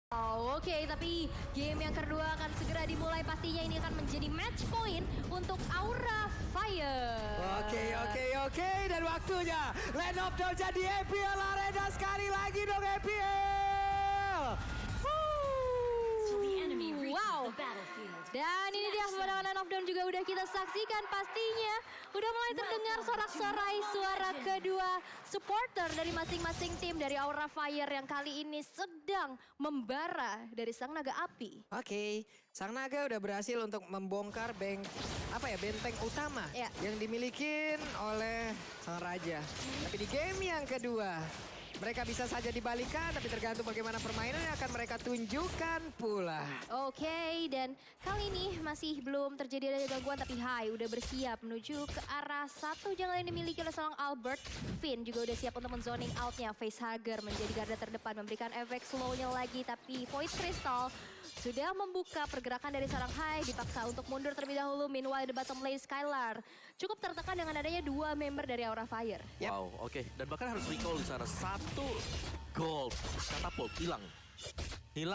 Oke, tapi game yang kedua akan segera dimulai. Pastinya ini akan menjadi match point untuk Aura Fire. Oke. Dan waktunya Land of Dawn jadi EPL Arena sekali lagi dong EPL. Wow. Dan ini dia pemandangan Land of Dawn juga udah kita saksikan. Pastinya udah mulai terdengar sorak-sorai suara kedua supporter dari masing-masing tim dari Aura Fire yang kali ini sedang membara dari Sang Naga Api. Oke, Sang Naga udah berhasil untuk membongkar benteng utama yang dimiliki oleh Sang Raja. Tapi di game yang kedua, mereka bisa saja dibalikan, tapi tergantung bagaimana permainan yang akan mereka tunjukkan pula. Oke, dan kali ini masih belum terjadi ada gangguan, tapi Hai udah bersiap menuju ke arah satu jungle yang dimiliki oleh seorang Albert. Finn juga udah siap untuk menzoning outnya. Facehugger menjadi garda terdepan, memberikan efek slownya lagi, tapi Void Crystal sudah membuka pergerakan dari seorang Hai, dipaksa untuk mundur terlebih dahulu. Meanwhile di bottom lane Skylar cukup tertekan dengan adanya dua member dari Aura Fire. Yep. Wow, oke. Dan bahkan harus recall di sana. Satu gold katapult hilang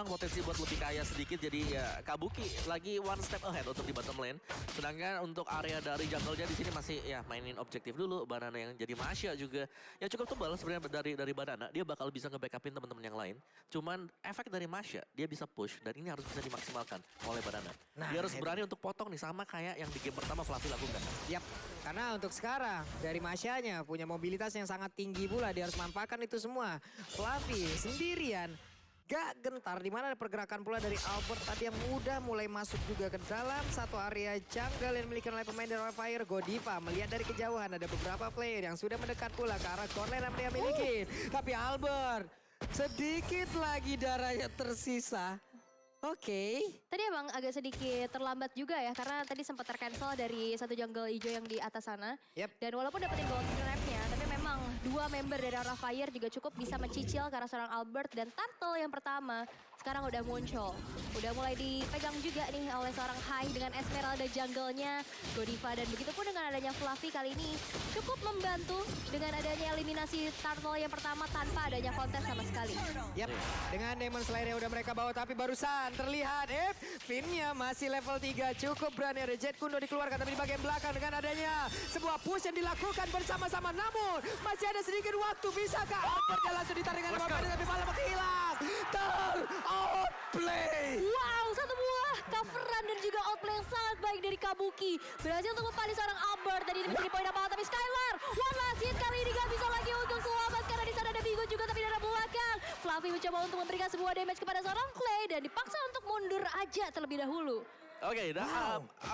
potensi buat lebih kaya sedikit. Jadi ya Kabuki lagi one step ahead untuk di bottom lane. Sedangkan untuk area dari jungle-nya di sini masih ya mainin objektif dulu. Banana yang jadi Masya juga ya cukup tebal sebenarnya dari Banana. Dia bakal bisa nge-backupin teman-teman yang lain. Cuman efek dari Masya dia bisa push dan ini harus bisa dimaksimalkan oleh Banana. Nah, dia harus berani untuk potong nih sama kayak yang di game pertama Fluffy lakukan. Yap, karena untuk sekarang dari Masyanya punya mobilitas yang sangat tinggi pula. Dia harus manfaatkan itu semua. Fluffy sendirian gak gentar, dimana ada pergerakan pula dari Albert tadi yang udah mulai masuk juga ke dalam satu area jungle yang dimiliki oleh pemain dari Fire. Godiva melihat dari kejauhan ada beberapa player yang sudah mendekat pula ke arah core lane yang dia miliki. Tapi Albert sedikit lagi darahnya tersisa. Oke. Tadi emang agak sedikit terlambat juga ya, karena tadi sempat tercancel dari satu jungle hijau yang di atas sana. Yep. Dan walaupun dapetin gold trap-nya, tapi memang dua member dari Aura Fire juga cukup bisa mencicil ke arah seorang Albert. Dan Turtle yang pertama sekarang udah muncul. Udah mulai dipegang juga nih oleh seorang Hai dengan Esmeralda jungle-nya Godiva. Dan begitu pun dengan adanya Fluffy kali ini cukup membantu dengan adanya eliminasi Turtle yang pertama tanpa adanya kontes sama sekali. Yap, dengan Demon Slayer yang udah mereka bawa, tapi barusan terlihat Finn-nya masih level 3, cukup berani. Ada Jet Kundo dikeluarkan, tapi di bagian belakang dengan adanya sebuah push yang dilakukan bersama-sama. Namun masih ada sedikit waktu, bisakah Albert langsung ditarik dengan mobil, tapi malah menghilang. Outplay. Wow, satu buah coveran dan juga outplay yang sangat baik dari Kabuki. Berhasil untuk mempali seorang Albert. Tadi menjadi poin apa, tapi Skylar one last hit kali ini gak bisa lagi untuk selamat karena di sana ada Bigo juga tapi dari belakang. Fluffy mencoba untuk memberikan sebuah damage kepada seorang Clay dan dipaksa untuk mundur aja terlebih dahulu. Oke,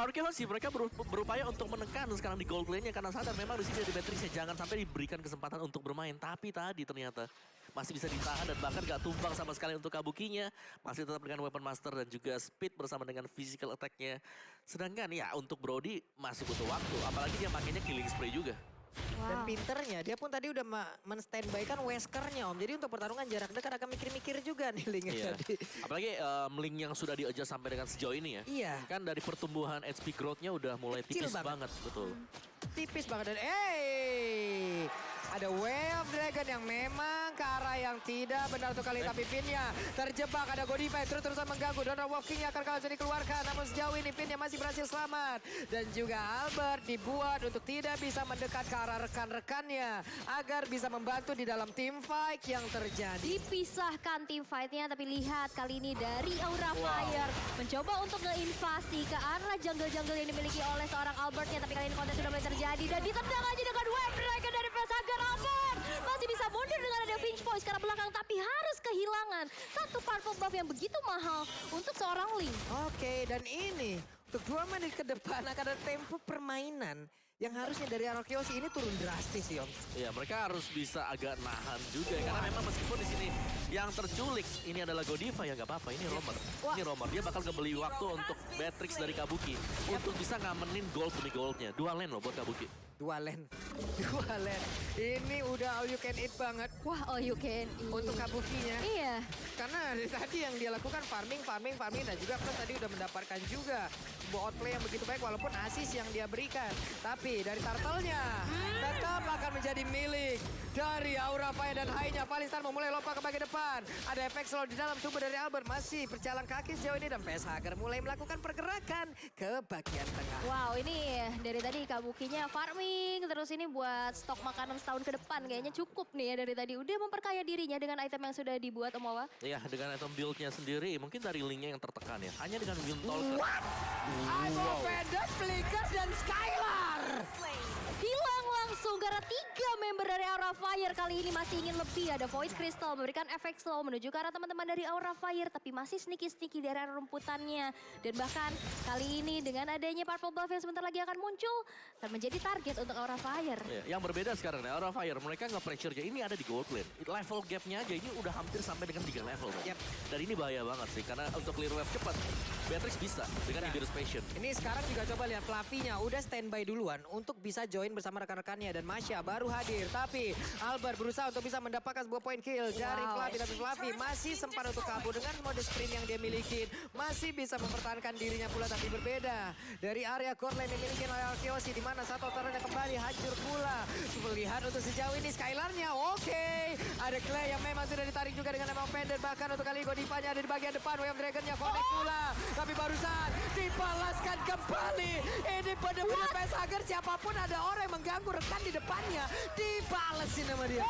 Arkeologi mereka berupaya untuk menekan sekarang di gold lane-nya karena sadar memang di sini ada Matrix-nya jangan sampai diberikan kesempatan untuk bermain. Tapi tadi ternyata masih bisa ditahan dan bahkan gak tumbang sama sekali untuk Kabukinya. Masih tetap dengan Weapon Master dan juga speed bersama dengan physical attack-nya. Sedangkan ya untuk Brody masih butuh waktu, apalagi dia makainya killing spree juga. Wow. Dan pinternya, dia pun tadi udah men-standby-kan Wesker-nya Om. Jadi untuk pertarungan jarak dekat akan mikir-mikir juga nih Link Iya. tadi. Apalagi Link yang sudah di-adjust sampai dengan sejauh ini ya. Iya. Kan dari pertumbuhan HP growth-nya udah mulai Kecil tipis banget. Betul. Tipis banget dan ada Way of Dragon yang memang ke arah yang tidak benar untuk kali, tapi Finn-nya terjebak. Ada Godiva yang terus-terusan mengganggu. Donor Walking-nya akan langsung dikeluarkan, namun sejauh ini Finn-nya masih berhasil selamat. Dan juga Albert dibuat untuk tidak bisa mendekat ke arah rekan-rekannya agar bisa membantu di dalam team fight yang terjadi. Dipisahkan tim fight-nya, tapi lihat kali ini dari Aura Fire mencoba untuk ngeinvasi ke arah jungle-jungle yang dimiliki oleh seorang Albert-nya, tapi kali ini kontes sudah mulai terjadi dan ditendang aja dengan Web Dragon dari Facehugger. Albert masih bisa mundur dengan ada Finch Voice ke arah belakang, tapi harus kehilangan satu purple buff yang begitu mahal untuk seorang Link. Oke, dan ini untuk 2 menit ke depan akan ada tempo permainan yang harusnya dari Arkeologi ini turun drastis sih Om. Iya, mereka harus bisa agak nahan juga karena memang meskipun di sini yang terculik ini adalah Godiva ya nggak apa-apa, ini Romer. Ini Romer, dia bakal ngebeli waktu untuk Matrix dari Kabuki untuk bisa ngamenin gold demi goldnya. 2 lane loh buat Kabuki. Dua lane. Ini udah all you can eat banget Wah, all you can eat. untuk Kabukinya. Iya. Karena dari tadi yang dia lakukan farming dan juga plus tadi udah mendapatkan juga sebuah outplay yang begitu baik walaupun assist yang dia berikan. Tapi dari turtle-nya tetap akan menjadi milik dari Aura Fire dan Hai-nya. Valistan memulai lompat ke bagian depan. Ada efek slow di dalam tubuh dari Albert. Masih berjalan kaki sejauh ini dan PS Hager mulai melakukan pergerakan ke bagian tengah. Wow, ini dari tadi Kabukinya farming, terus ini buat stok makanan setahun ke depan kayaknya cukup nih ya dari tadi. Udah memperkaya dirinya dengan item yang sudah dibuat Om Wawa. Ya, dengan item build-nya sendiri, mungkin dari link-nya yang tertekan ya. Hanya dengan Windtalker. Ivo Vendor, Flickers, dan Skylar. Hilang langsung karena 3 member dari Aura Fire kali ini masih ingin lebih. Ada Voice Crystal memberikan efek slow menuju ke arah teman-teman dari Aura Fire. Tapi masih sneaky-sneaky dari arah rumputannya. Dan bahkan kali ini dengan adanya Purple Buff yang sebentar lagi akan muncul. Dan menjadi target untuk Aura Fire. Ya, yang berbeda sekarang nih, Aura Fire, mereka nge-pressure-nya ini ada di gold lane. Level gap-nya aja ini udah hampir sampai dengan 3 level. Yep. Dan ini bahaya banget sih, karena untuk clear wave cepat, Beatrix bisa dengan Invirus Passion. Ini sekarang juga coba lihat Fluffy-nya udah standby duluan untuk bisa join bersama rekan-rekannya dan Masya baru hadir. Tapi Albert berusaha untuk bisa mendapatkan sebuah point kill dari Fluffy. Tapi Fluffy masih sempat untuk kabur dengan mode sprint yang dia miliki. Masih bisa mempertahankan dirinya pula tapi berbeda. Dari area core lane yang dimiliki oleh Arkeosi di mana satu turretnya kembali hancur pula. Melihat untuk sejauh ini Skylar-nya oke. Ada Clay yang memang sudah ditarik juga dengan Emma Pendant. Bahkan untuk kali Godivanya ada di bagian depan. Wave Dragon-nya connect pula. Tapi barusan dibalaskan kembali. Ini benar-benar PS Hager siapapun ada orang yang mengganggu rekan di depannya. Dibalesin sama dia.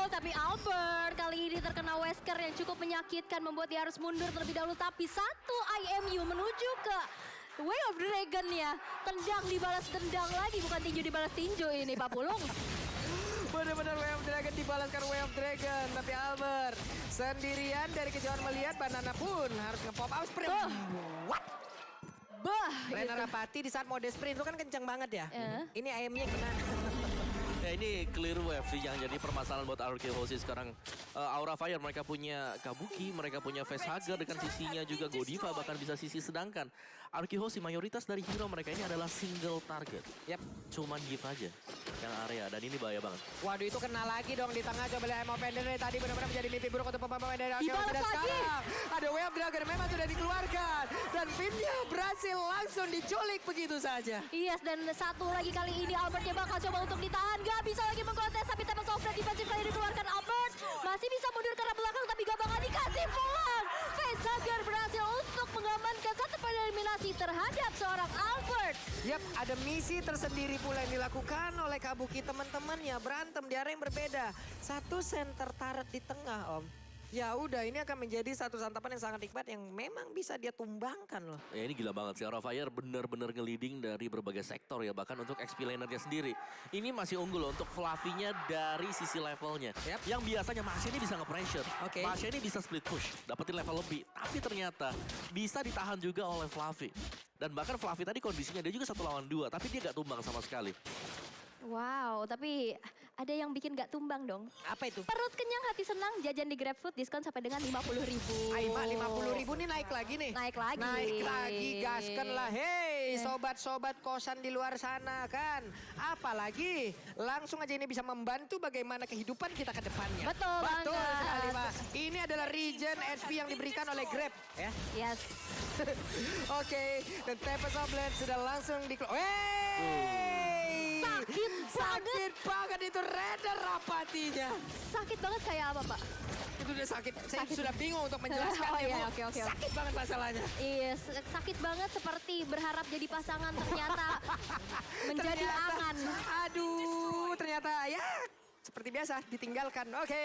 Tapi Albert kali ini terkena Wesker yang cukup menyakitkan. Membuat dia harus mundur terlebih dahulu. Tapi satu IMU menuju ke Way of Dragon ya. Tendang dibalas tendang lagi. Bukan tinju dibalas tinju ini Pak Pulung. Benar-benar Way of Dragon dibalaskan Way of Dragon. Tapi Albert sendirian dari kejauhan melihat Banana pun harus nge-pop out sprint. What? Bah. Rena Rapati di saat mode sprint itu kan kenceng banget ya. Ini AM-nya gimana? Ya ini clear wave sih yang jadi permasalahan buat Arkeosi sekarang. Aura Fire mereka punya Kabuki, mereka punya Facehugger dengan sisinya juga Godiva bahkan bisa sisi sedangkan. Arkeosi mayoritas dari hero mereka ini adalah single target. Yap. Cuman give aja yang area dan ini bahaya banget. Waduh itu kena lagi dong di tengah. Coba lihat Emma Pendant dari tadi benar-benar menjadi mimpi buruk untuk pemain dari Arkeosi. Dibalas Dan lagi. sekarang ada Way of Dragon memang sudah dikeluarkan. Dan Finnya berhasil langsung diculik begitu saja. Yes, dan satu lagi kali ini Albertnya bakal coba untuk ditahan. Gak bisa lagi mengkontes, tapi tembak software defensif kali dikeluarkan Albert. Masih bisa mundur ke arah belakang, tapi gak bakal dikasih pulang. Facehugger berhasil untuk mengamankan satu poin eliminasi terhadap seorang Albert. Yap, ada misi tersendiri pula yang dilakukan oleh Kabuki teman-temannya. Berantem di area yang berbeda. Satu center turret di tengah, Om. Ya udah, ini akan menjadi satu santapan yang sangat nikmat yang memang bisa dia tumbangkan loh. Ya ini gila banget sih, Aura Fire benar-benar nge-leading dari berbagai sektor ya. Bahkan untuk XP lanernya sendiri. Ini masih unggul loh untuk Fluffy-nya dari sisi levelnya. Yap. Yang biasanya Masya ini bisa nge-pressure. Oke. Masya ini bisa split push, dapetin level lebih. Tapi ternyata bisa ditahan juga oleh Fluffy. Dan bahkan Fluffy tadi kondisinya dia juga 1 lawan 2. Tapi dia gak tumbang sama sekali. Wow, tapi ada yang bikin gak tumbang dong. Apa itu? Perut kenyang, hati senang, jajan di GrabFood diskon sampai dengan 50.000. Aima 50.000 nih naik lagi nih. Naik lagi. Naik lagi, gaskan lah. Hei sobat-sobat kosan di luar sana kan. Apalagi langsung aja ini bisa membantu bagaimana kehidupan kita ke depannya. Betul Betul banget. sekali Pak. Ini adalah regen SP yang diberikan oleh Grab ya. Yes. Oke, dan Tempest of Blade sudah langsung Wey! Sakit banget itu Raider Rapatinya. Sakit banget kayak apa Pak? Itu udah sakit. Saya sudah bingung untuk menjelaskannya. Oh iya, Bu. oke. Sakit banget masalahnya. Iya, sakit banget seperti berharap jadi pasangan ternyata menjadi angan. Aduh, ternyata ya seperti biasa ditinggalkan. Oke.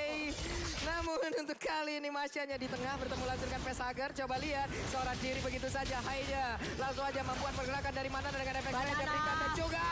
Namun untuk kali ini Masyanya di tengah bertemu langsung dengan Facehugger. Coba lihat seorang diri begitu saja. Haida langsung aja membuat pergerakan dari mana dengan efek saya berikan dan juga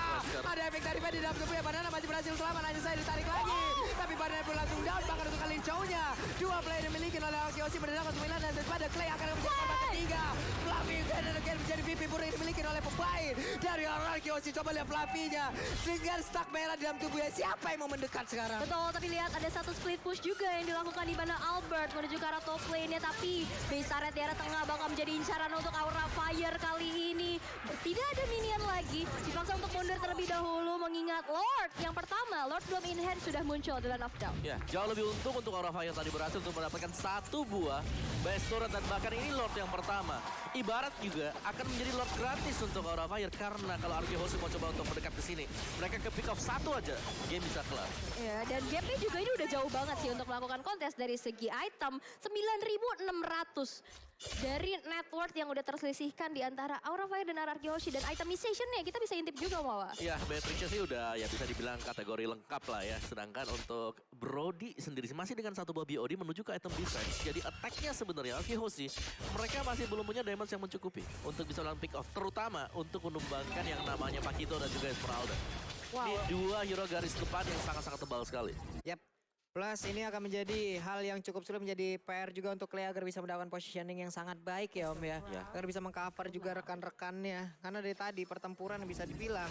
ada efek dari di dalam tubuhnya. Banana masih berhasil selamat, hanya saya ditarik lagi. Tapi Banana pun langsung down bahkan untuk kali ini cowoknya. Dua player dimiliki oleh Arkeosi berdasarkan 9 dan pada Clay akan menjadi korban ketiga. Fluffy dan again menjadi VP buruk yang dimiliki oleh pemain dari Ararkiosi. Coba lihat Fluffy-nya dengan stuck merah di dalam tubuhnya. Siapa yang mau mendekat sekarang? Betul, tapi lihat ada satu split push juga yang dilakukan di mana Albert menuju ke arah top lane-nya. Tapi base turret di arah tengah bakal menjadi incaran untuk Aura Fire kali ini. Tidak ada minion lagi, dipaksa untuk mundur terlebih dahulu mengingat Lord yang pertama. Lord belum in hand sudah muncul di Land of Down. Ya, jauh lebih untung untuk Aura Fire tadi berhasil untuk mendapatkan 1 buah base turret dan bahkan ini Lord yang pertama. Ibarat juga akan menjadi Lord gratis untuk Aura Fire karena kalau Arkehosi mau coba untuk mendekat ke sini, mereka ke pick off 1 aja, game bisa kelar. Ya, dan gapnya juga ini udah jauh banget sih untuk melakukan kontes dari segi item 9.600 dari net worth yang udah terselisihkan di antara Aura Fire dan Ararkioshi dan itemization-nya kita bisa intip juga Wawa. Ya, Beatrix sih udah ya bisa dibilang kategori lengkap lah ya. Sedangkan untuk Brody sendiri masih dengan 1 buah BOD menuju ke item defense. Jadi attack-nya sebenarnya Arkehosi mereka masih belum punya damage yang mencukupi untuk bisa melakukan pick off, terutama untuk menumbangkan yang namanya Pakito dan juga Esmeralda. Wow. Ini 2 hero garis depan yang sangat-sangat tebal sekali. Yap. Plus ini akan menjadi hal yang cukup sulit, menjadi PR juga untuk Clay agar bisa mendapatkan positioning yang sangat baik ya Om ya. Ya. Agar bisa mengcover juga rekan-rekannya. Karena dari tadi pertempuran bisa dibilang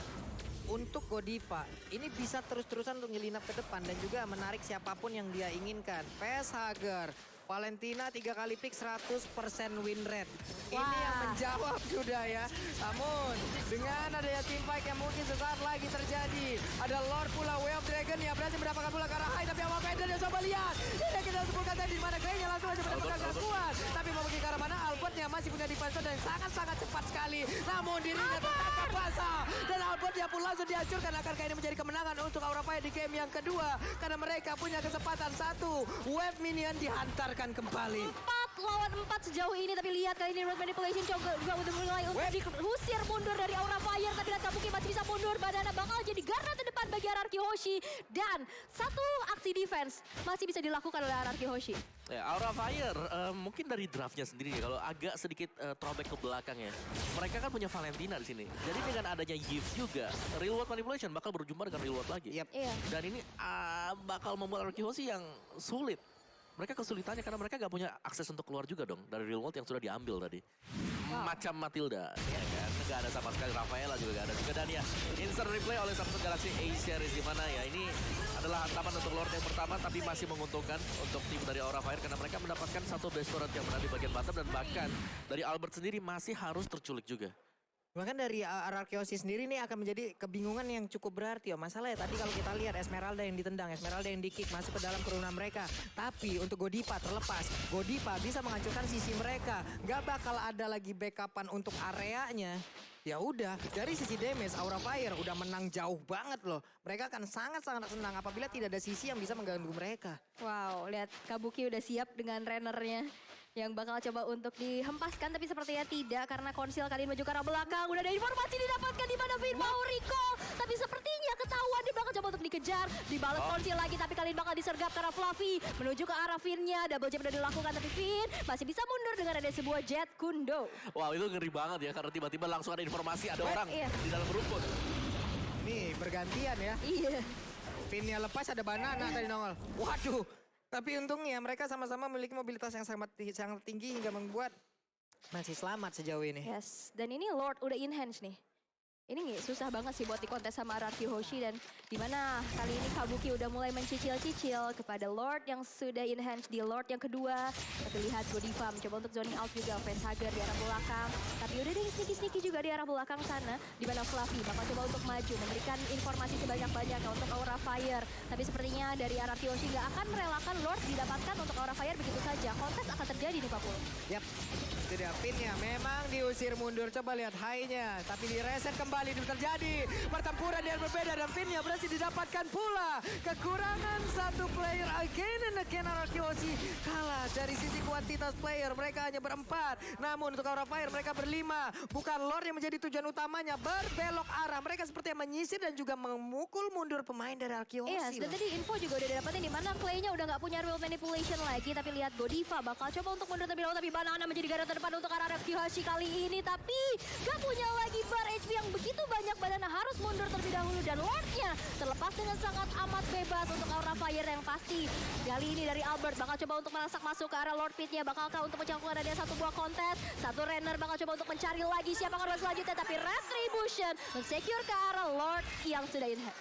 untuk Godiva ini bisa terus-terusan untuk nyelinap ke depan dan juga menarik siapapun yang dia inginkan. PS Hager, Valentina 3 kali pick 100% win rate. Ini yang menjawab sudah ya. Namun dengan adanya team fight yang mungkin sesaat lagi terjadi. Ada Lord pula, Way of Dragon yang berhasil mendapatkan pula ke arah high. Tapi Awal Vader yang coba lihat. Ini kita sebutkan tadi di mana Clay-nya langsung aja mendapatkan gangguan. Tapi mau pergi ke arah mana Albertnya masih punya defense dan sangat-sangat cepat sekali. Namun dirinya tertangkap basah. Dan Albertnya pun langsung dihancurkan. Akankah ini menjadi kemenangan untuk Aura Fire di game yang kedua. Karena mereka punya kesempatan 1 wave minion dihantarkan kembali. 4 lawan 4 sejauh ini, tapi lihat kali ini road manipulation juga udah mulai untuk diusir mundur dari Aura Fire. Tapi lihat Kabuki masih bisa mundur, Bandana bakal jadi garda terdepan bagi Ararkioshi. Dan 1 aksi defense masih bisa dilakukan oleh Ararkioshi. Ya, Aura Fire mungkin dari draftnya sendiri ya, kalau agak sedikit throwback ke belakang ya. Mereka kan punya Valentina di sini. Jadi dengan adanya Yves juga, real world manipulation bakal berjumpa dengan real world lagi. Yep. Iya. Dan ini bakal membuat Ararkioshi yang sulit. Mereka kesulitannya karena mereka gak punya akses untuk keluar juga dong dari real world yang sudah diambil tadi. Macam Matilda, ya kan? Gak ada sama sekali, Rafaela juga gak ada juga. Dan ya, insert replay oleh Samsung Galaxy A series di mana ya ini adalah hantaman untuk Lord yang pertama tapi masih menguntungkan untuk tim dari Aura Fire karena mereka mendapatkan 1 base turret yang berada di bagian bottom dan bahkan dari Albert sendiri masih harus terculik juga. Bahkan dari Ararkioshi sendiri nih akan menjadi kebingungan yang cukup berarti. Masalahnya tadi kalau kita lihat Esmeralda yang ditendang, Esmeralda yang di-kick masuk ke dalam kerumunan mereka. Tapi untuk Godiva terlepas, Godiva bisa menghancurkan sisi mereka. Gak bakal ada lagi backupan untuk areanya. Ya udah, dari sisi damage Aura Fire udah menang jauh banget loh. Mereka akan sangat-sangat senang apabila tidak ada sisi yang bisa mengganggu mereka. Wow, lihat Kabuki udah siap dengan runnernya yang bakal coba untuk dihempaskan, tapi sepertinya tidak karena konsil kali ini maju ke arah belakang. Udah ada informasi didapatkan di mana Vin mau recall, tapi sepertinya ketahuan di belakang coba untuk dikejar. Dibalas konsil lagi, tapi kali ini bakal disergap karena Fluffy menuju ke arah Vinnya. Double jump udah dilakukan, tapi Vin masih bisa mundur dengan ada sebuah jet kundo. Wow, itu ngeri banget ya karena tiba-tiba langsung ada informasi ada orang iya. di dalam rumput. Nih bergantian ya. Iya. Pinnya lepas ada banana tadi nongol. Waduh. Tapi untungnya mereka sama-sama memiliki mobilitas yang sangat tinggi hingga membuat masih selamat sejauh ini. Yes, dan ini Lord udah in hands nih. Ini susah banget sih buat dikontes sama Ararkioshi dan dimana kali ini Kabuki udah mulai mencicil-cicil kepada Lord yang sudah in hands di Lord yang kedua. Tapi lihat Godiva mencoba untuk zoning out juga Face Hager di arah belakang. Tapi udah deh sneaky-sneaky juga di arah belakang sana. Dimana Fluffy bakal coba untuk maju memberikan informasi sebanyak-banyaknya untuk Aura Fire. Tapi sepertinya dari Ararkioshi gak akan merelakan Lord didapatkan untuk Aura Fire begitu saja. Kontes akan terjadi nih Pak Pul. Yap, itu dia pinnya memang diusir mundur. Coba lihat high-nya, tapi direset kembali. Terjadi pertempuran yang berbeda dan pinnya berhasil didapatkan pula. Kekurangan 1 player again and again. Ararkioshi kalah dari sisi kuantitas player. Mereka hanya berempat. Namun untuk Aura Fire mereka berlima. Bukan Lord yang menjadi tujuan utamanya. Berbelok arah. Mereka seperti yang menyisir dan juga memukul mundur pemain dari Ararkioshi. Yes, dan tadi info juga udah didapatin di mana Clay-nya udah nggak punya real manipulation lagi. Tapi lihat Godiva bakal coba untuk mundur terlebih dahulu. Tapi Banana menjadi garda terdepan untuk Ararkioshi kali ini. Tapi gak punya lagi bar HP yang begitu begitu banyak Banana harus mundur terlebih dahulu. Dan Lordnya terlepas dengan sangat amat bebas untuk Aura Fire yang pasti. Kali ini dari Albert bakal coba untuk merasak masuk ke arah Lord Pitnya. Bakalkah untuk mencakup ada satu buah kontes. Satu Renner bakal coba untuk mencari lagi siapa korban selanjutnya. Tapi Retribution mensecure ke arah Lord yang sudah in hand.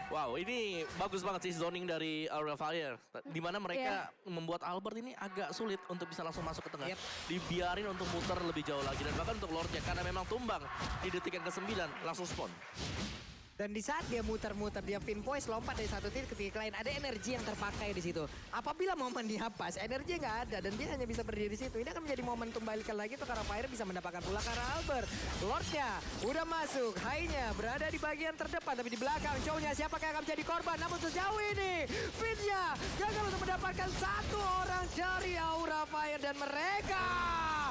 Wow, ini bagus banget sih zoning dari Aura Fire. Di mana mereka membuat Albert ini agak sulit untuk bisa langsung masuk ke tengah. Dibiarin untuk muter lebih jauh lagi. Dan bahkan untuk Lordnya, karena memang tumbang di detik yang ke-9 langsung spawn. Dan di saat dia muter-muter, dia pinpoint lompat dari satu titik ke titik lain, ada energi yang terpakai di situ. Apabila momen dia pas, energi nggak ada dan dia hanya bisa berdiri di situ. Ini akan menjadi momentum balikan lagi untuk Aura Fire bisa mendapatkan pula ke arah Albert. Lordnya udah masuk, High-nya berada di bagian terdepan, tapi di belakang Chow-nya siapa yang akan menjadi korban. Namun sejauh ini, Finn-nya gagal untuk mendapatkan satu orang dari Aura Fire dan mereka.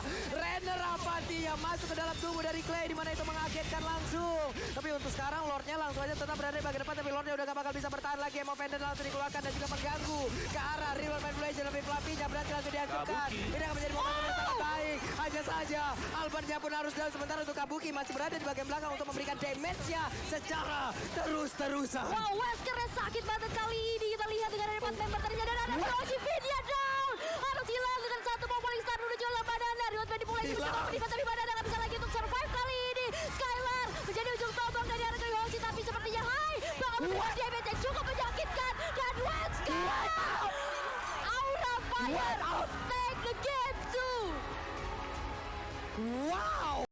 Renner apatinya masuk ke dalam tubuh dari Clay di mana itu mengagetkan langsung. Tapi untuk sekarang Lordnya langsung aja tetap berada di bagian depan, tapi Lordnya udah gak bakal bisa bertahan lagi. Emo Vendor langsung dikeluarkan dan juga mengganggu ke arah Rival Manipulation, tapi Fluffy-nya berarti langsung dihancurkan. Ini akan menjadi momentum yang sangat baik. Hanya saja Albertnya pun harus down, sementara untuk Kabuki masih berada di bagian belakang untuk memberikan damage-nya secara terus-terusan. Wow, Weskernya sakit banget kali ini. Kita lihat dengan ada 4 member terjadi dan ada Doji Vidya down. Harus hilang dengan satu Popoli Star menuju oleh Banana. Riot Manipulation mencoba menimpa, tapi Banana nggak bisa lagi untuk survive kali ini. Skylar menjadi ujung tombak dari arah Yoshi, tapi sepertinya bakal mendapat damage yang cukup menyakitkan. Dan Wesker Aura Fire take the game too. Wow.